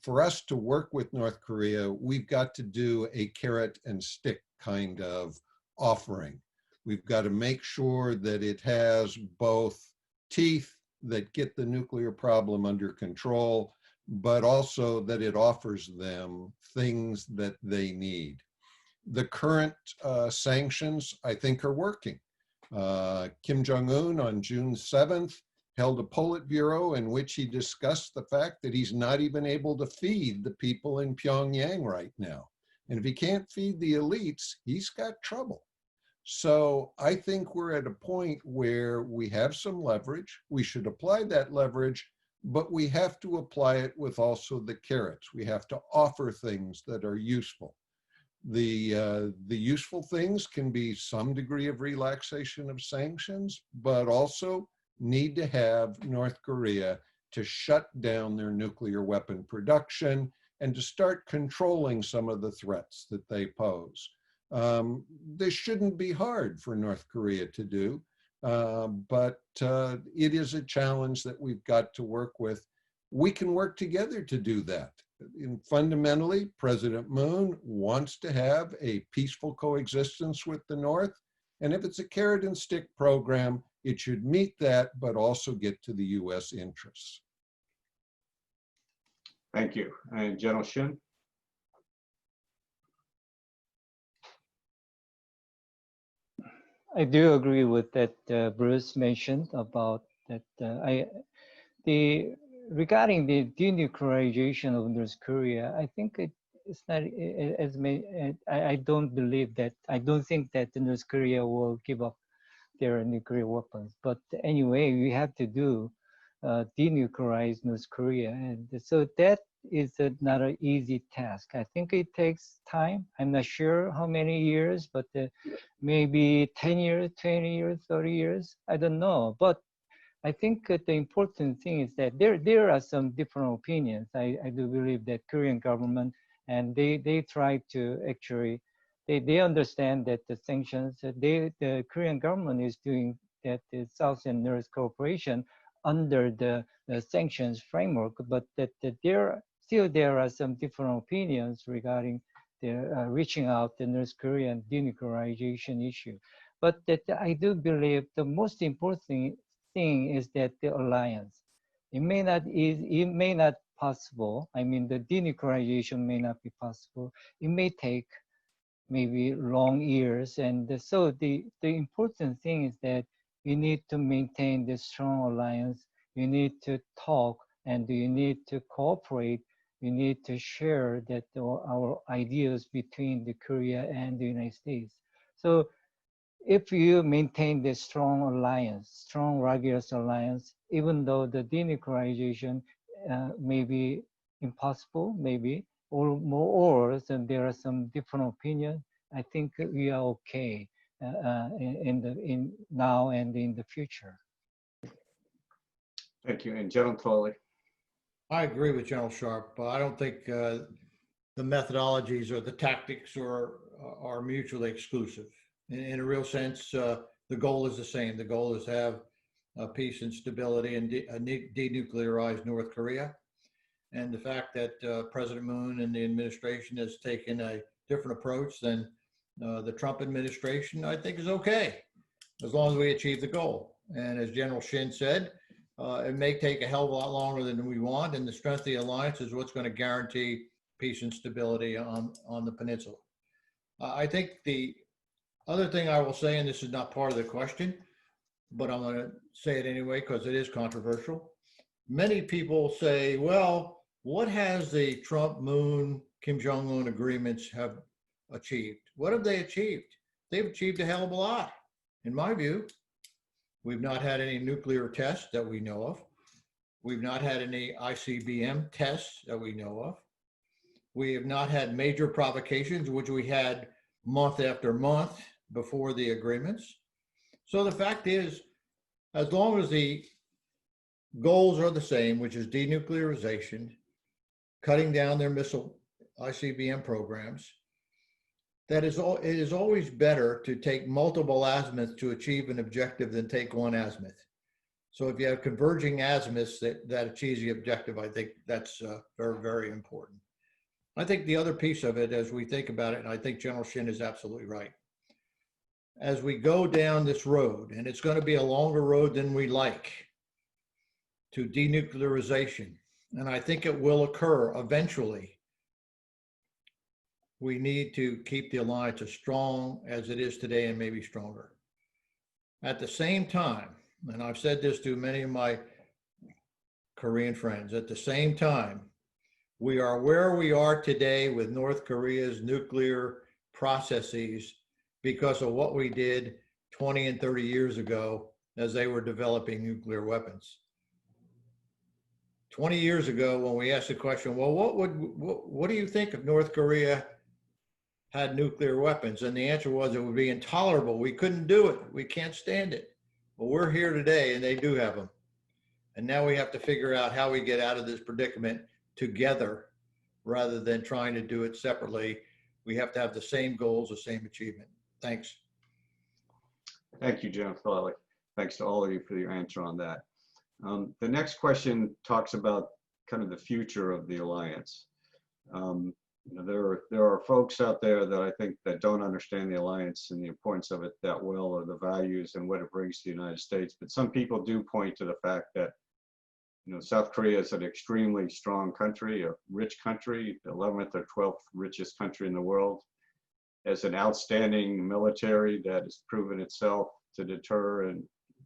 For us to work with North Korea, we've got to do a carrot and stick kind of offering. We've got to make sure that it has both teeth that get the nuclear problem under control, but also that it offers them things that they need. The current sanctions, I think, are working. Kim Jong-un on June 7th held a Politburo in which he discussed the fact that he's not even able to feed the people in Pyongyang right now. And if he can't feed the elites, he's got trouble. So I think we're at a point where we have some leverage. We should apply that leverage, but we have to apply it with also the carrots. We have to offer things that are useful. The useful things can be some degree of relaxation of sanctions, but also need to have North Korea to shut down their nuclear weapon production and to start controlling some of the threats that they pose. This shouldn't be hard for North Korea to do, but it is a challenge that we've got to work with. We can work together to do that. And fundamentally, President Moon wants to have a peaceful coexistence with the North. And if it's a carrot and stick program, it should meet that, but also get to the US interests. Thank you. And General Shin? I do agree with that Bruce mentioned about that. Regarding the denuclearization of North Korea, I think it's not as many. I don't believe that. I don't think that North Korea will give up their nuclear weapons. But anyway, we have to do denuclearize North Korea, and so that is not an easy task. I think it takes time. I'm not sure how many years, but maybe 10 years, 20 years, 30 years. I don't know. But I think the important thing is that there are some different opinions. I do believe that Korean government, and they try to actually, they understand that the sanctions, the Korean government is doing that the South and North cooperation under the sanctions framework, but that there are some different opinions regarding the reaching out the North Korean denuclearization issue. But that I do believe the most important thing is that the alliance. It may not possible. I mean, the denuclearization may not be possible. It may take maybe long years, and so the important thing is that you need to maintain the strong alliance. You need to talk, and you need to cooperate. You need to share that our ideas between the Korea and the United States. So if you maintain this strong alliance, strong rigorous alliance, even though the denuclearization may be impossible, maybe, or more, and there are some different opinions, I think we are okay in now and in the future. Thank you. And General Tilelli? I agree with General Sharp. I don't think the methodologies or the tactics are mutually exclusive. In a real sense, the goal is the same. The goal is to have peace and stability and denuclearize North Korea. And the fact that President Moon and the administration has taken a different approach than the Trump administration, I think is okay, as long as we achieve the goal. And as General Shin said, it may take a hell of a lot longer than we want, and the strength of the alliance is what's going to guarantee peace and stability on the peninsula. I think the other thing I will say, and this is not part of the question, but I'm going to say it anyway because it is controversial. Many people say, well, what has the Trump, Moon, Kim Jong-un agreements have achieved? What have they achieved? They've achieved a hell of a lot, in my view. We've not had any nuclear tests that we know of. We've not had any ICBM tests that we know of. We have not had major provocations, which we had month after month before the agreements. So the fact is, as long as the goals are the same, which is denuclearization, cutting down their missile ICBM programs, it is always better to take multiple azimuths to achieve an objective than take one azimuth. So if you have converging azimuths that achieves the objective, I think that's very, very important. I think the other piece of it, as we think about it, and I think General Shin is absolutely right. As we go down this road, and it's going to be a longer road than we like, to denuclearization, and I think it will occur eventually, we need to keep the alliance as strong as it is today and maybe stronger. At the same time, and I've said this to many of my Korean friends, at the same time, we are where we are today with North Korea's nuclear processes because of what we did 20 and 30 years ago as they were developing nuclear weapons. 20 years ago, when we asked the question, well, what do you think if North Korea had nuclear weapons? And the answer was it would be intolerable. We couldn't do it. We can't stand it. But we're here today and they do have them. And now we have to figure out how we get out of this predicament together rather than trying to do it separately. We have to have the same goals, the same achievement. Thanks. Thank you, General Tilelli. Thanks to all of you for your answer on that. The next question talks about kind of the future of the alliance. There are folks out there that I think that don't understand the alliance and the importance of it that well, or the values and what it brings to the United States. But some people do point to the fact that, South Korea is an extremely strong country, a rich country, the 11th or 12th richest country in the world, has an outstanding military that has proven itself to deter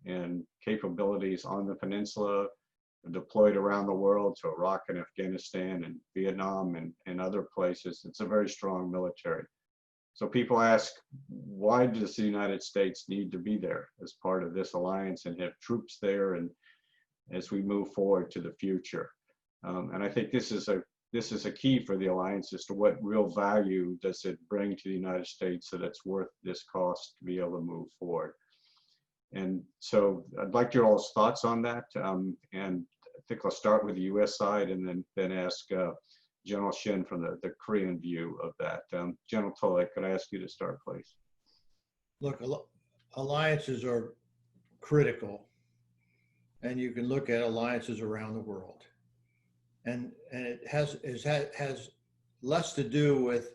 and capabilities on the peninsula, deployed around the world to Iraq and Afghanistan and Vietnam and other places. It's a very strong military. So people ask, why does the United States need to be there as part of this alliance and have troops there, and as we move forward to the future? And I think this is a key for the alliance as to what real value does it bring to the United States that it's worth this cost to be able to move forward. And so I'd like your all's thoughts on that. And I think I'll start with the US side and then ask General Shin from the Korean view of that. General Tilelli, could I ask you to start, please? Look, alliances are critical, and you can look at alliances around the world. And it has less to do with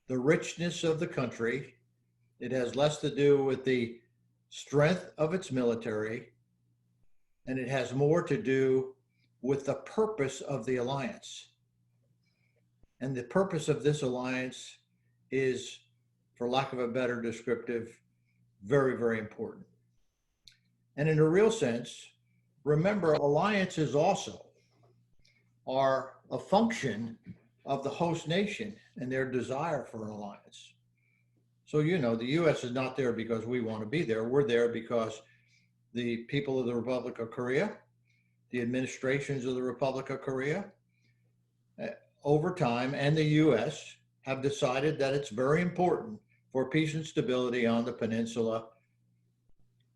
the richness of the country. It has less to do with the strength of its military, and it has more to do with the purpose of the alliance. And the purpose of this alliance is, for lack of a better descriptive, very, very important. And in a real sense, remember, alliances also are a function of the host nation and their desire for an alliance. So, the US is not there because we want to be there. We're there because the people of the Republic of Korea, the administrations of the Republic of Korea, over time, and the US have decided that it's very important for peace and stability on the peninsula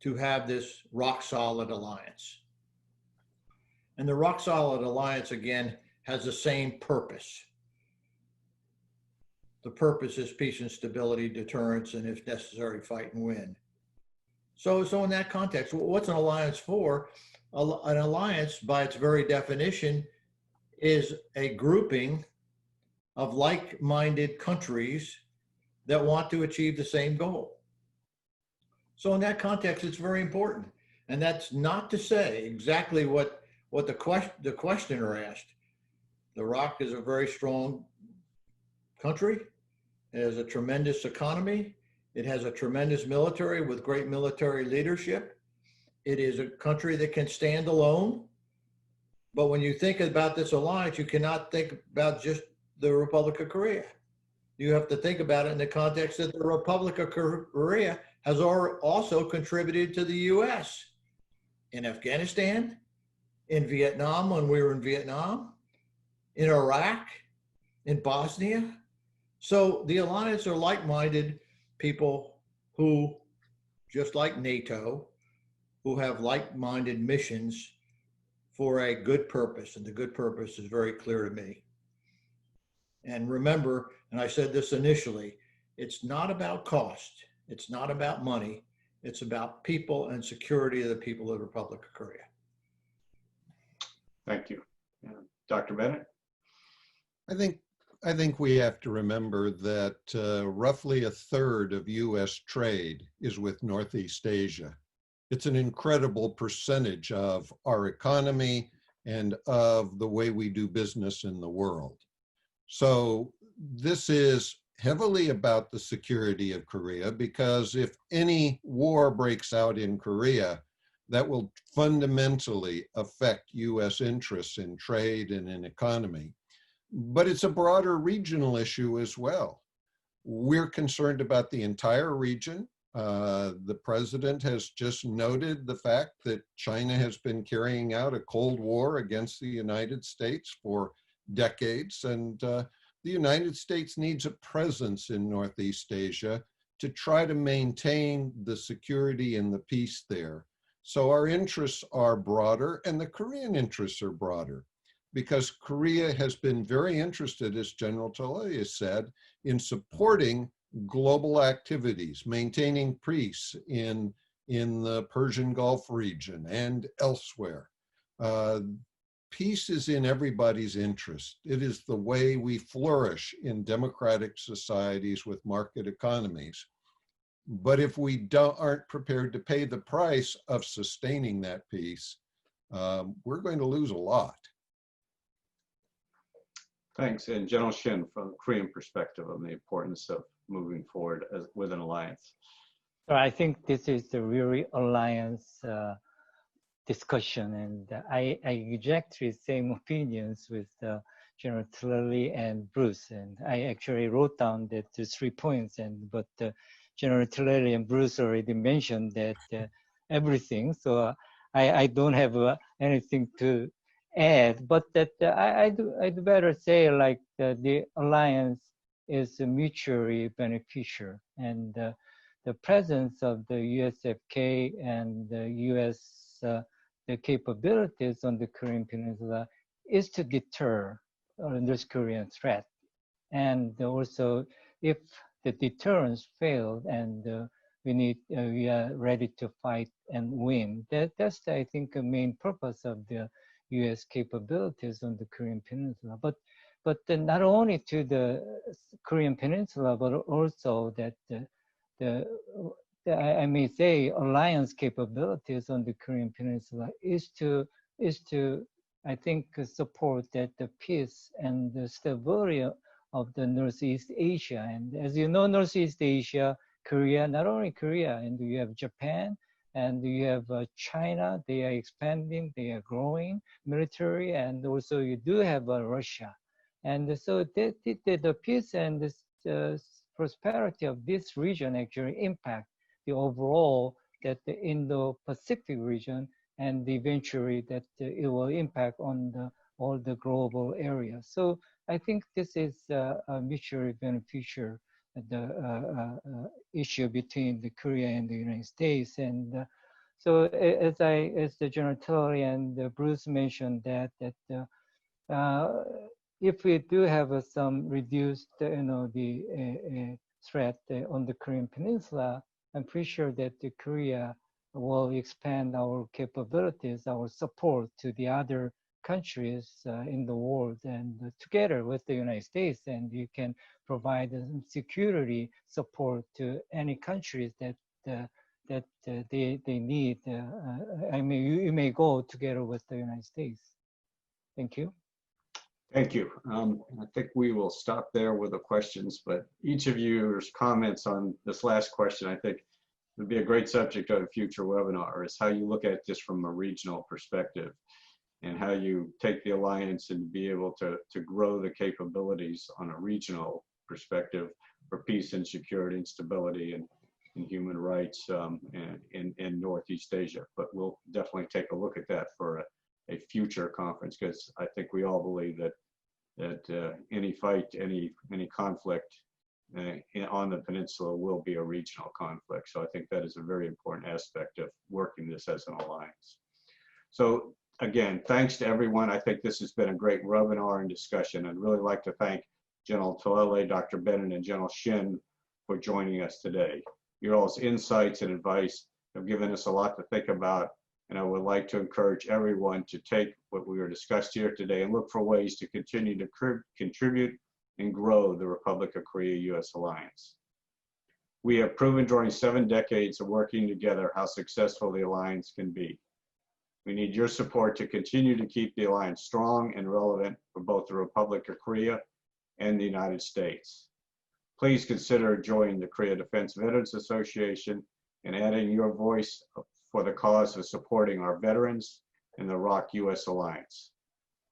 to have this rock-solid alliance. And the rock-solid alliance, again, has the same purpose. The purpose is peace and stability, deterrence, and if necessary, fight and win. So in that context, what's an alliance for? An alliance, by its very definition, is a grouping of like-minded countries that want to achieve the same goal. So in that context, it's very important. And that's not to say exactly what the questioner asked. The ROK is a very strong country. It has a tremendous economy. It has a tremendous military with great military leadership. It is a country that can stand alone. But when you think about this alliance, you cannot think about just the Republic of Korea. You have to think about it in the context that the Republic of Korea has also contributed to the US in Afghanistan, in Vietnam when we were in Vietnam, in Iraq, in Bosnia. So the alliance are like-minded people who, just like NATO, who have like-minded missions for a good purpose, and the good purpose is very clear to me. And remember, and I said this initially, it's not about cost, it's not about money, it's about people and security of the people of the Republic of Korea. Thank you. Dr. Bennett? I think we have to remember that roughly a third of US trade is with Northeast Asia. It's an incredible percentage of our economy and of the way we do business in the world. So this is heavily about the security of Korea, because if any war breaks out in Korea, that will fundamentally affect US interests in trade and in economy. But it's a broader regional issue as well. We're concerned about the entire region. The president has just noted the fact that China has been carrying out a Cold War against the United States for decades, and the United States needs a presence in Northeast Asia to try to maintain the security and the peace there. So our interests are broader, and the Korean interests are broader, because Korea has been very interested, as General Tilelli has said, in supporting global activities, maintaining peace in the Persian Gulf region and elsewhere. Peace is in everybody's interest. It is the way we flourish in democratic societies with market economies. But if we aren't prepared to pay the price of sustaining that peace, we're going to lose a lot. Thanks. And General Shin, from the Korean perspective on the importance of moving forward with an alliance. I think this is the really alliance discussion, and I exactly same opinions with General Tilelli and Bruce, and I actually wrote down that the 3 points, but General Tilelli and Bruce already mentioned that everything, so I don't have anything to add, but that I'd better say like the alliance is mutually beneficial, and the presence of the USFK and the US the capabilities on the Korean Peninsula is to deter North Korean threat. And also, if the deterrence failed and we are ready to fight and win, that's I think the main purpose of the US capabilities on the Korean Peninsula. But not only to the Korean Peninsula, but also that I may say alliance capabilities on the Korean Peninsula is to I think support that the peace and the stability of the Northeast Asia. And as you know, Northeast Asia, Korea, not only Korea, and you have Japan, and you have China, they are expanding, they are growing military, and also you do have Russia. And so the peace and the prosperity of this region actually impact the overall that the Indo-Pacific region, and eventually that it will impact on all the global areas. So I think this is a mutually beneficial issue between the Korea and the United States. And so as the General Tilelli and Bruce mentioned that if we do have some reduced, the threat on the Korean Peninsula, I'm pretty sure that Korea will expand our capabilities, our support to the other countries in the world, and together with the United States, and you can provide security support to any countries that they need. I mean, you may go together with the United States. Thank you. Thank you. I think we will stop there with the questions, but each of your comments on this last question, I think, would be a great subject of a future webinar, is how you look at this from a regional perspective and how you take the alliance and be able to grow the capabilities on a regional perspective for peace and security and stability and human rights in Northeast Asia. But we'll definitely take a look at that for a future conference, because I think we all believe that any fight, any conflict on the peninsula will be a regional conflict. So I think that is a very important aspect of working this as an alliance. So again, thanks to everyone. I think this has been a great webinar and discussion. I'd really like to thank General Tilelli, Dr. Bennett, and General Shin for joining us today. Your all's insights and advice have given us a lot to think about, and I would like to encourage everyone to take what we were discussed here today and look for ways to continue to contribute and grow the Republic of Korea-US alliance. We have proven during 7 decades of working together how successful the alliance can be. We need your support to continue to keep the alliance strong and relevant for both the Republic of Korea and the United States. Please consider joining the Korea Defense Veterans Association and adding your voice for the cause of supporting our veterans and the ROK-U.S. Alliance.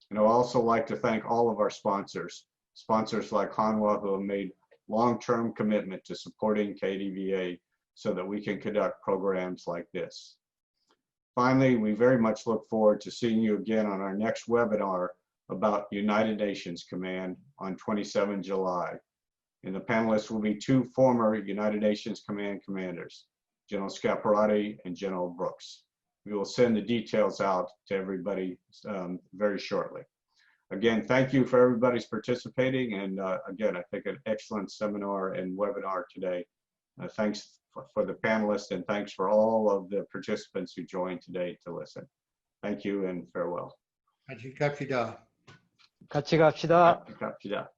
And I'd also like to thank all of our sponsors like Hanwha, who have made long-term commitment to supporting KDVA so that we can conduct programs like this. Finally, we very much look forward to seeing you again on our next webinar about United Nations Command on 27 July. And the panelists will be two former United Nations Command commanders, General Scaparrotti and General Brooks. We will send the details out to everybody very shortly. Again, thank you for everybody's participating. And again, I think an excellent seminar and webinar today. Thanks for the panelists, and thanks for all of the participants who joined today to listen. Thank you and farewell. 같이 갑시다. 같이 갑시다. 갑시다.